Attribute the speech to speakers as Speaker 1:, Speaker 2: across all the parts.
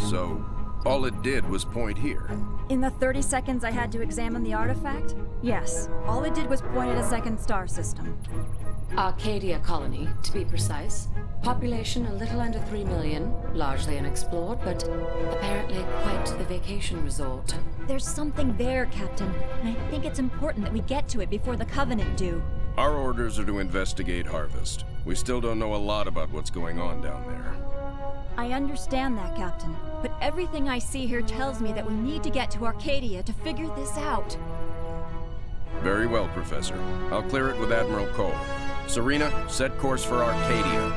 Speaker 1: So, all it did was point here.
Speaker 2: In the 30 seconds I had to examine the artifact, yes, all it did was point at a second star system.
Speaker 3: Arcadia colony, to be precise. Population a little under 3 million, largely unexplored, but apparently quite the vacation resort.
Speaker 2: There's something there, Captain, and I think it's important that we get to it before the Covenant do.
Speaker 1: Our orders are to investigate Harvest. We still don't know a lot about what's going on down there.
Speaker 2: I understand that, Captain, but everything I see here tells me that we need to get to Arcadia to figure this out.
Speaker 1: Very well, Professor. I'll clear it with Admiral Cole. Serena, set course for Arcadia.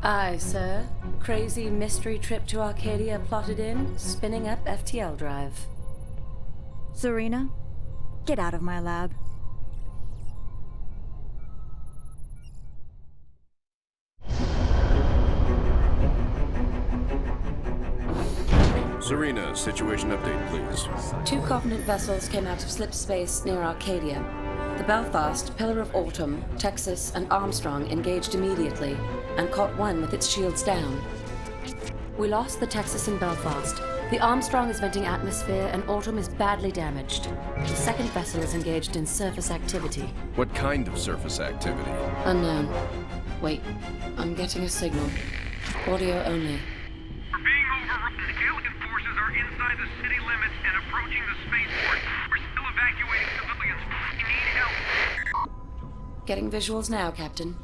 Speaker 3: Aye, sir. Crazy mystery trip to Arcadia plotted in, spinning up FTL drive.
Speaker 2: Serena, get out of my lab.
Speaker 1: Serena, situation update, please.
Speaker 3: 2 Covenant vessels came out of slip space near Arcadia. The Belfast, Pillar of Autumn, Texas, and Armstrong engaged immediately and caught one with its shields down. We lost the Texas and Belfast. The Armstrong is venting atmosphere and Autumn is badly damaged. The second vessel is engaged in surface activity.
Speaker 1: What kind of surface activity?
Speaker 3: Unknown. Wait, I'm getting a signal. Audio only.
Speaker 4: We're being overrun. Alien forces are inside the city limits and approaching the spaceport. We're still evacuating civilians. We need help.
Speaker 3: Getting visuals now, Captain.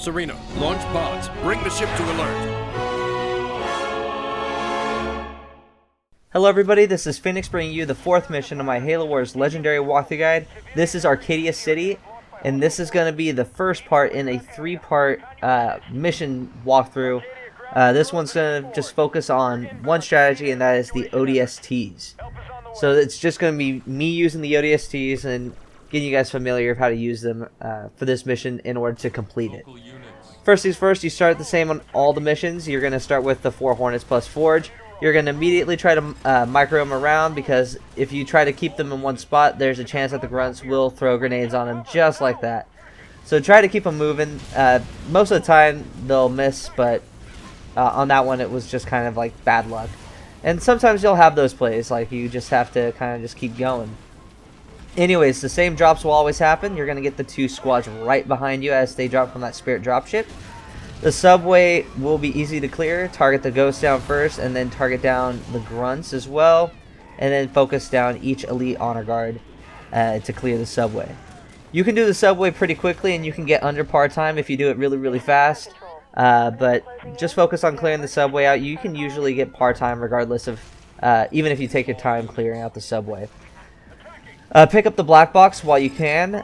Speaker 1: Serena, launch pods. Bring the ship to alert.
Speaker 5: Hello everybody, this is Phoenix bringing you the 4th mission of my Halo Wars Legendary Walkthrough Guide. This is Arcadia City, and this is going to be the first part in a 3-part mission walkthrough. This one's going to just focus on one strategy, and that is the ODSTs. So it's just going to be me using the ODSTs and getting you guys familiar with how to use them for this mission in order to complete it. First things first, you start the same on all the missions. You're going to start with the 4 Hornets plus Forge. You're going to immediately try to micro them around, because if you try to keep them in one spot, there's a chance that the grunts will throw grenades on them just like that. So try to keep them moving. Most of the time they'll miss, but on that one it was just kind of like bad luck. And sometimes you'll have those plays, like you just have to kind of just keep going. Anyways, the same drops will always happen. You're going to get the 2 squads right behind you as they drop from that Spirit dropship. The subway will be easy to clear. Target the ghosts down first, and then target down the grunts as well. And then focus down each elite honor guard to clear the subway. You can do the subway pretty quickly, and you can get under par time if you do it really, really fast. But just focus on clearing the subway out. You can usually get par time regardless of, even if you take your time clearing out the subway. Pick up the black box while you can.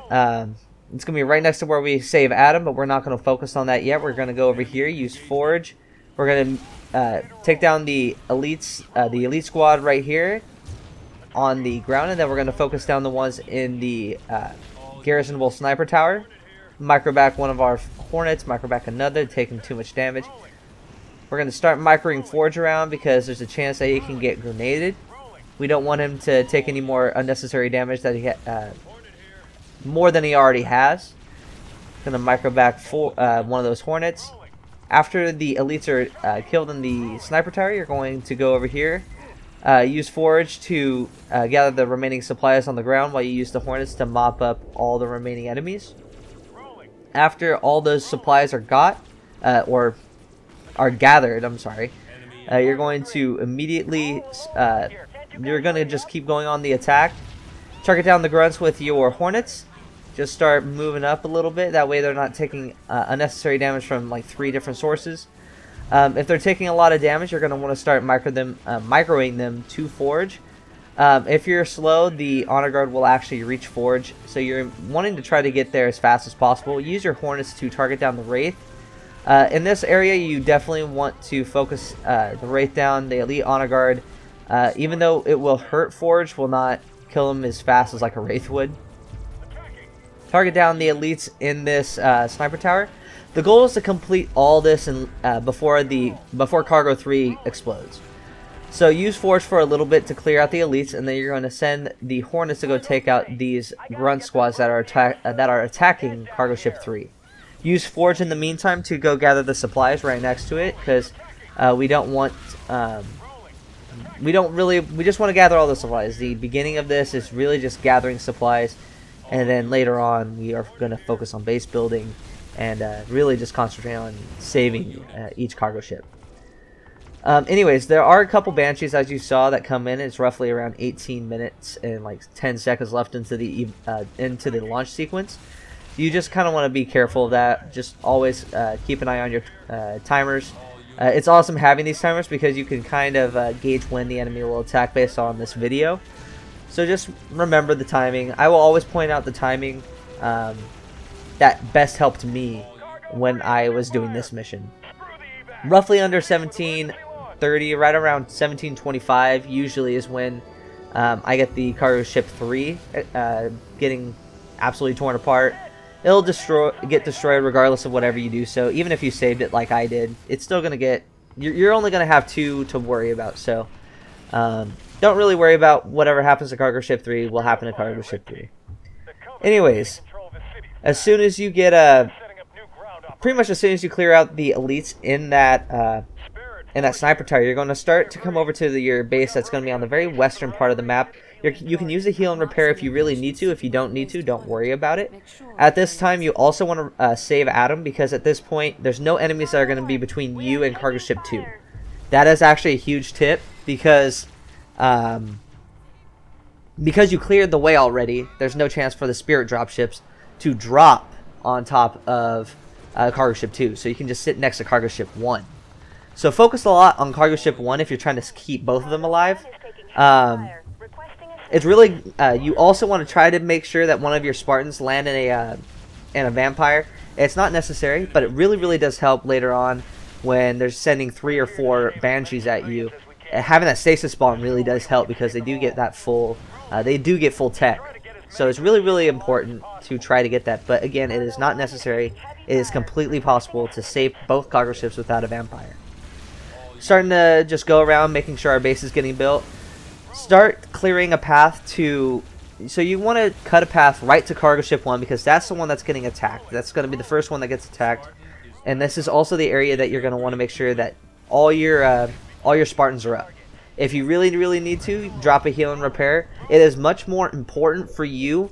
Speaker 5: It's going to be right next to where we save Adam, but we're not going to focus on that yet. We're going to go over here, use Forge. We're going to take down the elites, the elite squad right here on the ground, and then we're going to focus down the ones in the garrisonable sniper tower. Micro back one of our Hornets, micro back another, taking too much damage. We're going to start microing Forge around because there's a chance that he can get grenaded. We don't want him to take any more unnecessary damage that he more than he already has. Gonna micro back one of those Hornets. After the elites are killed in the sniper tower, you're going to go over here. Use Forge to gather the remaining supplies on the ground while you use the Hornets to mop up all the remaining enemies. After all those supplies are or are gathered, I'm sorry, you're going to immediately you're going to just keep going on the attack. Target down the grunts with your Hornets. Just start moving up a little bit. That way they're not taking unnecessary damage from like 3 different sources. If they're taking a lot of damage, you're going to want to start microing them to Forge. If you're slow, the Honor Guard will actually reach Forge. So you're wanting to try to get there as fast as possible. Use your Hornets to target down the Wraith. In this area, you definitely want to focus the Wraith down. The Elite Honor Guard, even though it will hurt Forge, will not kill him as fast as like a Wraith would. target down the elites in this sniper tower. The goal is to complete all this before Cargo 3 explodes. So use Forge for a little bit to clear out the elites, and then you're going to send the Hornets to go take out these grunt squads that are attacking Cargo Ship 3. Use Forge in the meantime to go gather the supplies right next to it, because we just want to gather all the supplies. The beginning of this is really just gathering supplies, and then later on we are going to focus on base building and really just concentrate on saving each cargo ship. Anyways, there are a couple Banshees, as you saw, that come in. It's roughly around 18 minutes and like 10 seconds left into the launch sequence. You just kind of want to be careful of that. Just always keep an eye on your timers. It's awesome having these timers because you can kind of gauge when the enemy will attack based on this video. So just remember the timing. I will always point out the timing that best helped me when I was doing this mission. Roughly under 17:30, right around 17:25 usually is when I get the cargo ship 3 getting absolutely torn apart. It'll get destroyed regardless of whatever you do. So even if you saved it like I did, it's still gonna get. You're only gonna have 2 to worry about. So don't really worry about whatever happens to cargo ship 3 will happen to cargo ship 3. Anyways, as soon as you get pretty much as soon as you clear out the elites in that sniper tower, you're going to start to come over to your base that's going to be on the very western part of the map. You can use the heal and repair if you really need to. If you don't need to, don't worry about it. At this time, you also want to save Adam, because at this point, there's no enemies that are going to be between you and cargo ship 2. That is actually a huge tip, because you cleared the way already, there's no chance for the spirit dropships to drop on top of cargo ship 2. So you can just sit next to cargo ship 1. So focus a lot on cargo ship 1 if you're trying to keep both of them alive. It's really you also want to try to make sure that one of your Spartans land in a vampire. It's not necessary, but it really does help later on when they're sending 3 or 4 banshees at you. Having that stasis spawn really does help, because they do get that full tech. So it's really important to try to get that. But again, it is not necessary. It is completely possible to save both cargo ships without a vampire. Starting to just go around making sure our base is getting built. Start clearing a path to... So you want to cut a path right to cargo ship 1, because that's the one that's getting attacked. That's going to be the first one that gets attacked. And this is also the area that you're going to want to make sure that all your Spartans are up. If you really need to, drop a heal and repair. It is much more important for you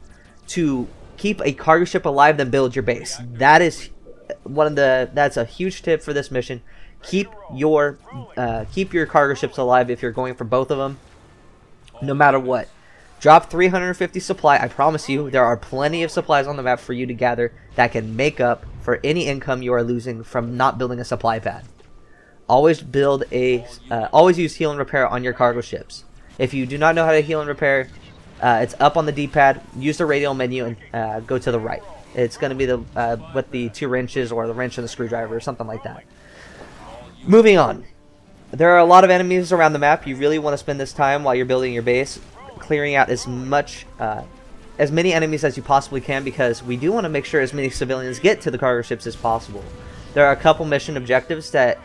Speaker 5: to keep a cargo ship alive than build your base. That is that's a huge tip for this mission. Keep your cargo ships alive if you're going for both of them, no matter what. Drop 350 supply. I promise you, there are plenty of supplies on the map for you to gather that can make up for any income you are losing from not building a supply pad. Always always use heal and repair on your cargo ships. If you do not know how to heal and repair, it's up on the D-pad. Use the radial menu and go to the right. It's going to be with the 2 wrenches, or the wrench and the screwdriver, or something like that. Moving on. There are a lot of enemies around the map. You really want to spend this time while you're building your base clearing out as many enemies as you possibly can, because we do want to make sure as many civilians get to the cargo ships as possible. There are a couple mission objectives that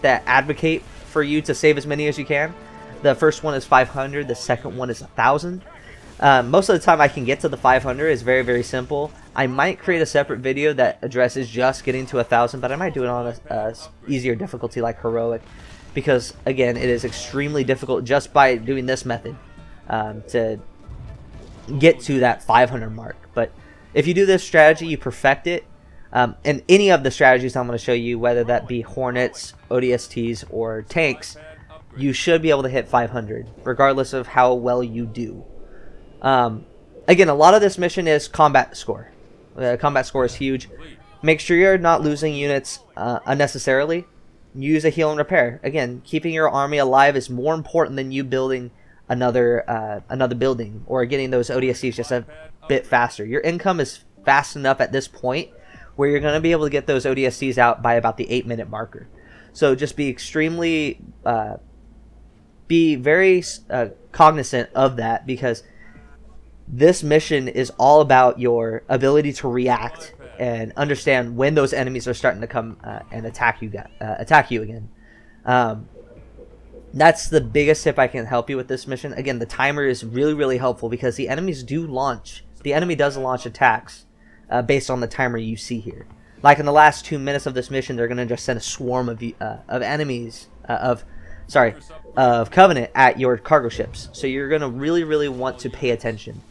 Speaker 5: advocate for you to save as many as you can. The first one is 500. The second one is 1,000. Most of the time I can get to the 500. It's very simple. I might create a separate video that addresses just getting to 1,000, but I might do it on a easier difficulty like heroic, because again, it is extremely difficult just by doing this method to get to that 500 mark. But if you do this strategy, you perfect it. And any of the strategies I'm going to show you, whether that be Hornets, ODSTs, or tanks, you should be able to hit 500, regardless of how well you do. Again, a lot of this mission is combat score. Combat score is huge. Make sure you're not losing units unnecessarily. Use a heal and repair. Again, keeping your army alive is more important than you building another building or getting those ODSTs just a bit faster. Your income is fast enough at this point where you're going to be able to get those ODSTs out by about the 8-minute marker. So just be extremely, be very cognizant of that, because This mission is all about your ability to react and understand when those enemies are starting to come and attack you again. That's the biggest tip I can help you with this mission. Again, the timer is really, really helpful because the enemies do launch. The enemy does launch attacks based on the timer you see here. Like in the last 2 minutes of this mission, they're going to just send a swarm of enemies, of Covenant at your cargo ships. So you're going to really, really want to pay attention.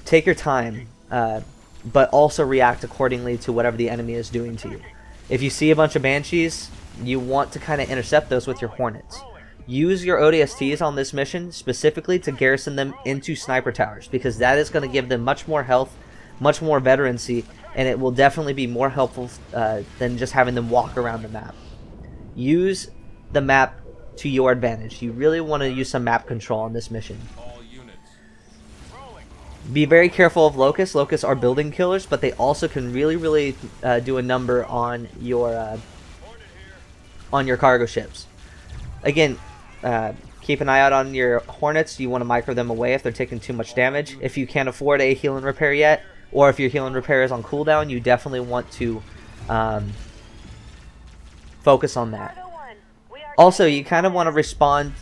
Speaker 5: Take your time, but also react accordingly to whatever the enemy is doing to you. If you see a bunch of Banshees, you want to kind of intercept those with your Hornets. Use your ODSTs on this mission specifically to garrison them into sniper towers, because that is going to give them much more health, much more veterancy, and it will definitely be more helpful than just having them walk around the map. Use the map to your advantage. You really want to use some map control on this mission. Be very careful of locusts. Locusts are building killers, but they also can really do a number on your cargo ships. Again, keep an eye out on your Hornets. You want to micro them away if they're taking too much damage. If you can't afford a heal and repair yet, or if your heal and repair is on cooldown, you definitely want to focus on that. Also, you kind of want to respond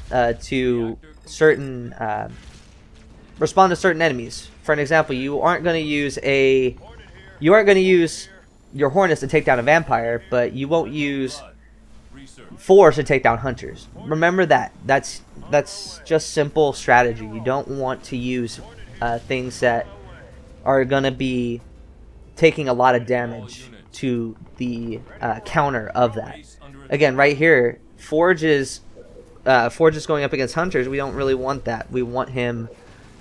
Speaker 5: to certain enemies. For an example, you aren't going to use your Hornets to take down a vampire, but you won't use 4s to take down hunters. Remember that. That's just simple strategy. You don't want to use things that are going to be taking a lot of damage to the counter of that. Again, right here, Forge is going up against hunters. We don't really want that. We want him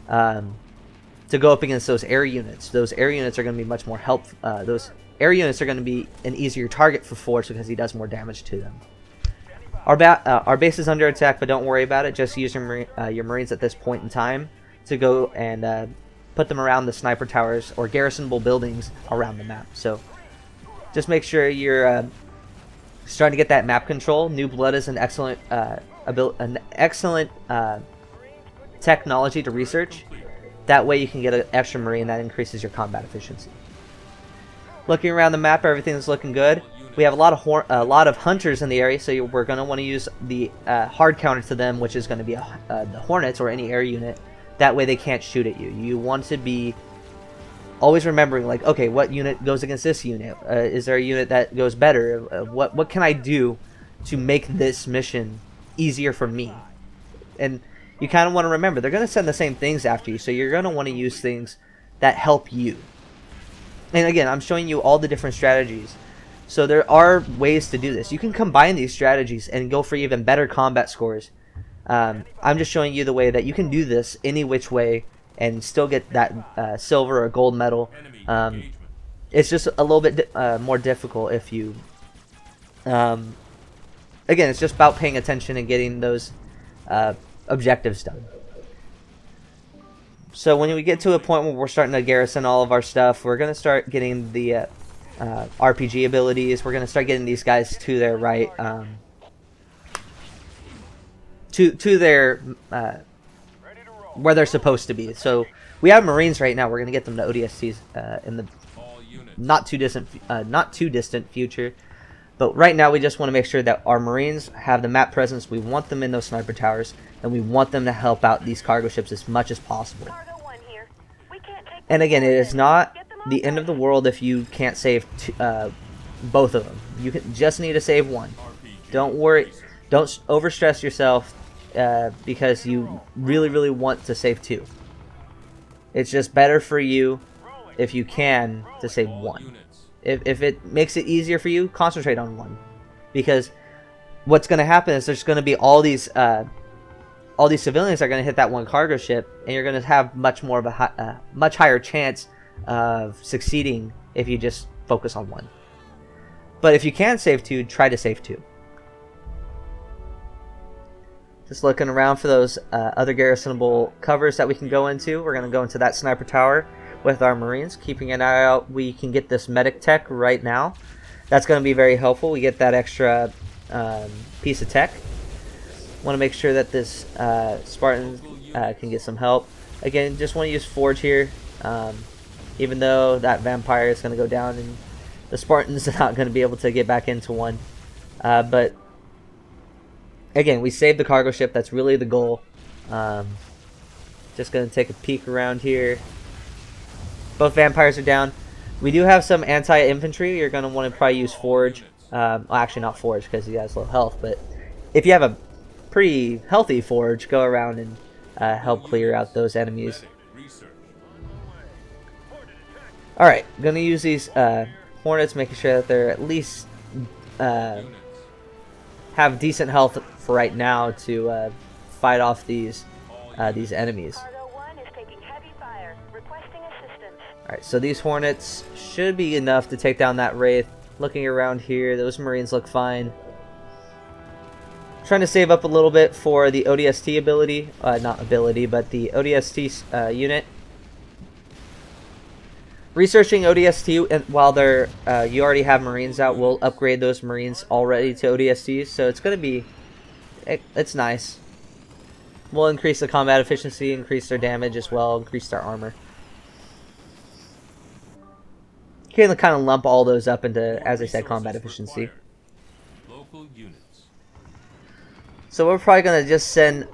Speaker 5: to go up against those air units. Those air units are going to be much more helpful. Those air units are going to be an easier target for Forge because he does more damage to them. Our base is under attack, but don't worry about it. Just use your Marines at this point in time to go and put them around the sniper towers or garrisonable buildings around the map. So just make sure you're starting to get that map control. New Blood is an excellent technology to research. That way you can get an extra Marine that increases your combat efficiency. Looking around the map, everything's looking good. We have a lot of hunters in the area, so we're going to want to use the hard counter to them, which is going to be the Hornets or any air unit. That way they can't shoot at you. You want to be always remembering, like, okay, what unit goes against this unit? Is there a unit that goes better? What can I do to make this mission easier for me? And you kind of want to remember, they're going to send the same things after you, so you're going to want to use things that help you. And again, I'm showing you all the different strategies. So there are ways to do this. You can combine these strategies and go for even better combat scores. I'm just showing you the way that you can do this any which way and still get that silver or gold medal. It's just a little bit more difficult if you... again, it's just about paying attention and getting those objectives done. So when we get to a point where we're starting to garrison all of our stuff, we're going to start getting the RPG abilities. We're going to start getting these guys to their right, to their where they're supposed to be. So we have Marines right now. We're going to get them to ODSTs in the not too distant future. But right now we just want to make sure that our Marines have the map presence. We want them in those sniper towers, and we want them to help out these cargo ships as much as possible. And again, it is not the end of the world if you can't save both of them. You just need to save one. Don't worry. Don't overstress yourself because you really want to save 2. It's just better for you if you can to save 1. If it makes it easier for you, concentrate on 1. Because what's going to happen is there's going to be all these civilians are going to hit that one cargo ship, and you're going to have much more of a much higher chance of succeeding if you just focus on 1. But if you can save 2, try to save 2. Just looking around for those other garrisonable covers that we can go into. We're going to go into that sniper tower with our Marines, keeping an eye out. We can get this medic tech right now. That's going to be very helpful. We get that extra piece of tech. Want to make sure that this Spartan can get some help. Again, just want to use Forge here, even though that Vampire is going to go down and the Spartan's not going to be able to get back into one. But again, we saved the cargo ship. That's really the goal. Just going to take a peek around here. Both Vampires are down. We do have some anti-infantry. You're going to want to probably use Forge. Well, actually not Forge because he has low health, but if you have a pretty healthy Forge, go around and help clear out those enemies. Alright, going to use these Hornets, making sure that they're at least have decent health for right now to fight off these enemies. Alright, so these Hornets should be enough to take down that Wraith. Looking around here, those Marines look fine. Trying to save up a little bit for the ODST ability. Not ability, but the ODST unit. Researching ODST, and while they're you already have Marines out, we'll upgrade those Marines already to ODSTs. So it's going to be... it's nice. We'll increase the combat efficiency, increase their damage as well, increase their armor. You can kind of lump all those up into, as I said, combat efficiency. So we're probably going to just send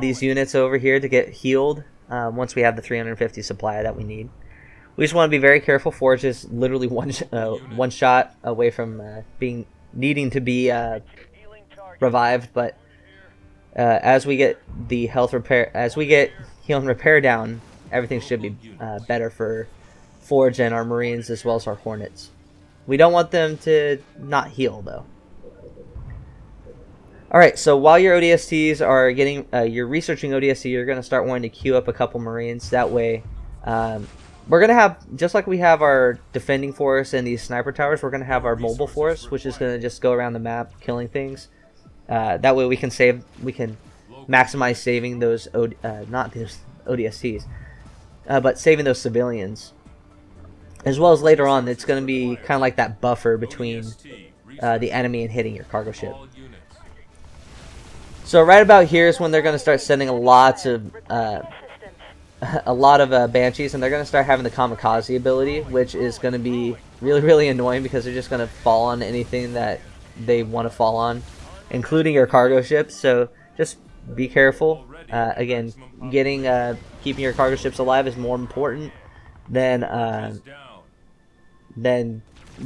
Speaker 5: these units over here to get healed once we have the 350 supply that we need. We just want to be very careful. Forge is literally one shot away from needing to be revived, but as we get the health repair, as we get heal and repair down, everything should be better for Forge and our Marines as well as our Hornets. We don't want them to not heal though. Alright, so while your ODSTs are getting, you're researching ODST, you're going to start wanting to queue up a couple Marines. That way, we're going to have, just like we have our defending force and these sniper towers, we're going to have our mobile force, which is going to just go around the map killing things. That way we can maximize saving those, not those ODSTs, but saving those civilians. As well as later on, it's going to be kind of like that buffer between the enemy and hitting your cargo ship. So right about here is when they're going to start sending a lot of Banshees, and they're going to start having the Kamikaze ability, which is going to be really, really annoying because they're just going to fall on anything that they want to fall on, including your cargo ships. So just be careful. Again, keeping your cargo ships alive is more important than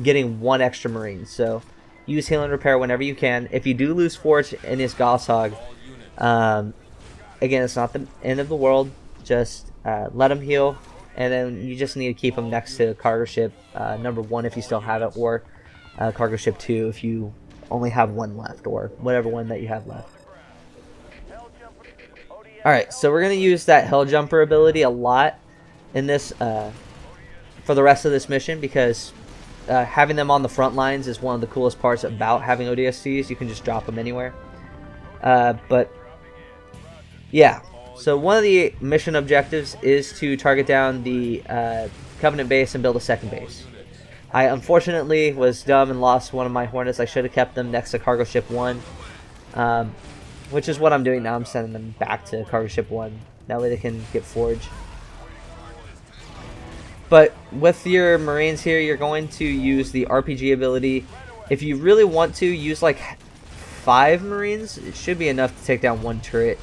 Speaker 5: getting one extra Marine. So use heal and repair whenever you can. If you do lose Forge in his Goshawk, again, it's not the end of the world. Just let him heal, and then you just need to keep him next to cargo ship number 1 if you still have it, or cargo ship 2 if you only have one left, or whatever one that you have left. Alright, so we're going to use that Hell Jumper ability a lot in this for the rest of this mission, because having them on the front lines is one of the coolest parts about having ODSTs. You can just drop them anywhere. But yeah, so one of the mission objectives is to target down the Covenant base and build a second base. I unfortunately was dumb and lost one of my Hornets. I should have kept them next to cargo ship 1, which is what I'm doing now. I'm sending them back to cargo ship 1. That way they can get Forge. But with your Marines here, you're going to use the RPG ability. If you really want to, use like 5 Marines. It should be enough to take down 1 turret.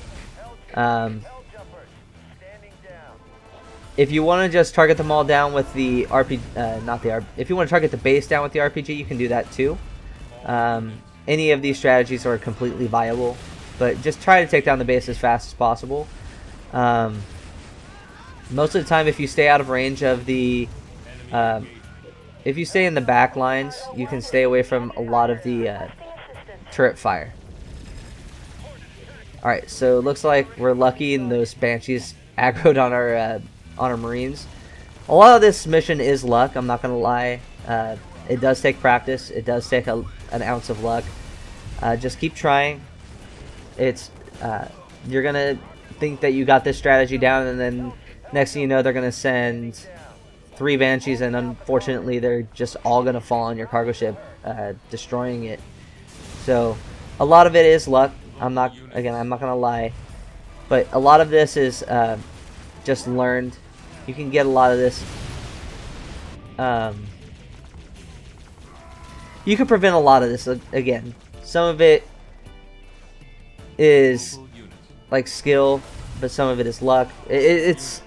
Speaker 5: If you want to just target them all down with the RPG, if you want to target the base down with the RPG, you can do that too. Any of these strategies are completely viable, but just try to take down the base as fast as possible. Most of the time, if you stay out of range of the, if you stay in the back lines, you can stay away from a lot of the turret fire. Alright, so it looks like we're lucky and those Banshees aggroed on our Marines. A lot of this mission is luck, I'm not going to lie. It does take practice, it does take an ounce of luck. Just keep trying. It's you're going to think that you got this strategy down, and then next thing you know, they're going to send 3 Banshees, and unfortunately they're just all going to fall on your cargo ship, destroying it. So a lot of it is luck. I'm not going to lie, but a lot of this is just learned. You can get a lot of this. You can prevent a lot of this. Again, some of it is like skill, but some of it is luck. It's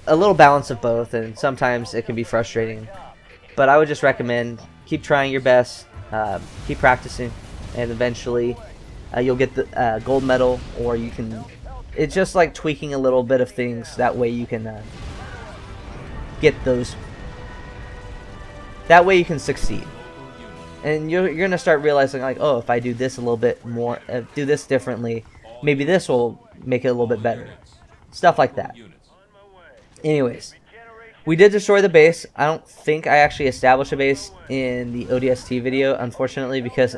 Speaker 5: a little balance of both, and sometimes it can be frustrating. But I would just recommend keep trying your best, keep practicing, and eventually you'll get the gold medal, or you can. It's just like tweaking a little bit of things. That way you can get those. That way you can succeed, and you're gonna start realizing like, oh, if I do this a little bit more, do this differently, maybe this will make it a little bit better. Stuff like that. Anyways, we did destroy the base. I don't think I actually established a base in the ODST video, unfortunately, because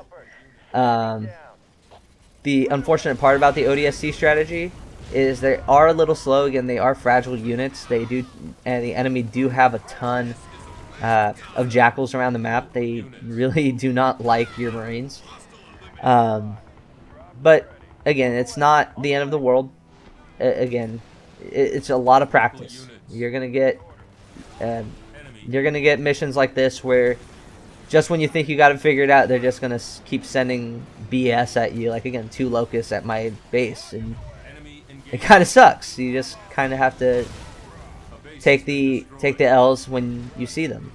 Speaker 5: the unfortunate part about the ODST strategy is they are a little slow. Again, they are fragile units. They do, and the enemy do have a ton of jackals around the map. They really do not like your Marines. But again, it's not the end of the world. Again, it's a lot of practice. You're gonna get missions like this where just when you think you got it figured out, they're just gonna keep sending BS at you. Like again, 2 locusts at my base, and it kind of sucks. You just kind of have to take the L's when you see them.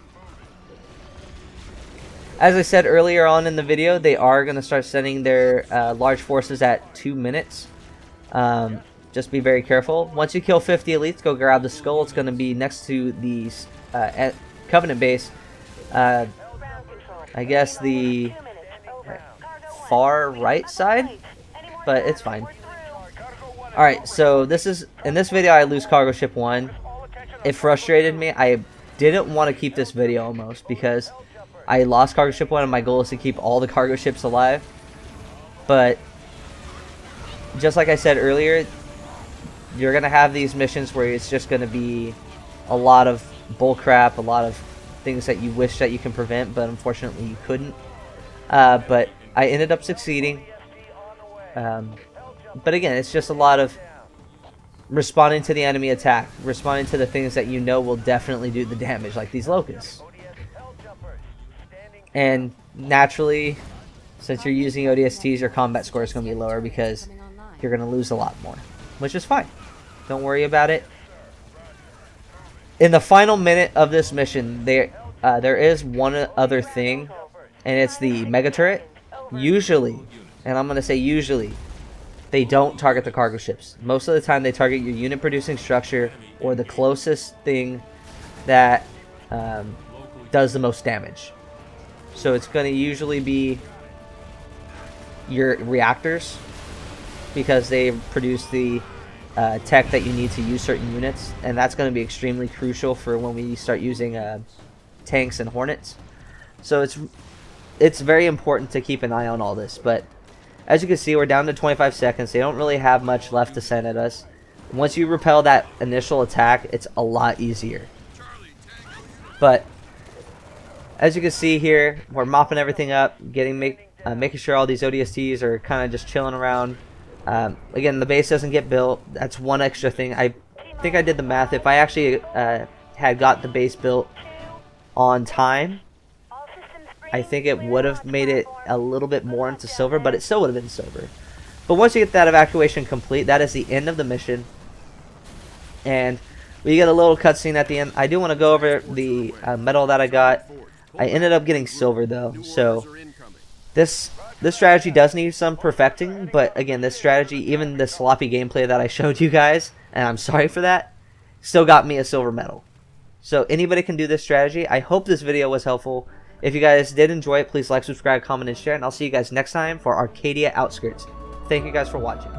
Speaker 5: As I said earlier on in the video, they are going to start sending their large forces at 2 minutes. Just be very careful. Once you kill 50 elites, go grab the skull. It's going to be next to the Covenant base. I guess the far right side, but it's fine. Alright, so in this video I lose cargo ship 1. It frustrated me. I didn't want to keep this video almost because I lost cargo ship 1 and my goal is to keep all the cargo ships alive. But just like I said earlier, you're going to have these missions where it's just going to be a lot of bullcrap, a lot of things that you wish that you can prevent, but unfortunately you couldn't. But I ended up succeeding. But again, it's just a lot of responding to the enemy attack, responding to the things that you know will definitely do the damage, like these locusts. And naturally, since you're using ODSTs, your combat score is going to be lower because you're going to lose a lot more, which is fine. Don't worry about it. In the final minute of this mission, there is one other thing, and it's the mega turret. Usually, and I'm going to say usually, they don't target the cargo ships. Most of the time they target your unit producing structure or the closest thing that does the most damage. So it's going to usually be your reactors, because they produce the tech that you need to use certain units, and that's going to be extremely crucial for when we start using tanks and hornets. So it's very important to keep an eye on all this. But as you can see, we're down to 25 seconds. They don't really have much left to send at us. Once you repel that initial attack, it's a lot easier. But as you can see here, we're mopping everything up, making sure all these ODSTs are kind of just chilling around. Again, the base doesn't get built. That's one extra thing. I think I did the math. If I actually had got the base built on time, I think it would have made it a little bit more into silver, but it still would have been silver. But once you get that evacuation complete, that is the end of the mission. And we get a little cutscene at the end. I do want to go over the medal that I got. I ended up getting silver though, so this strategy does need some perfecting, but again, this strategy, even the sloppy gameplay that I showed you guys, and I'm sorry for that, still got me a silver medal. So anybody can do this strategy. I hope this video was helpful. If you guys did enjoy it, please like, subscribe, comment, and share, and I'll see you guys next time for Arcadia Outskirts. Thank you guys for watching.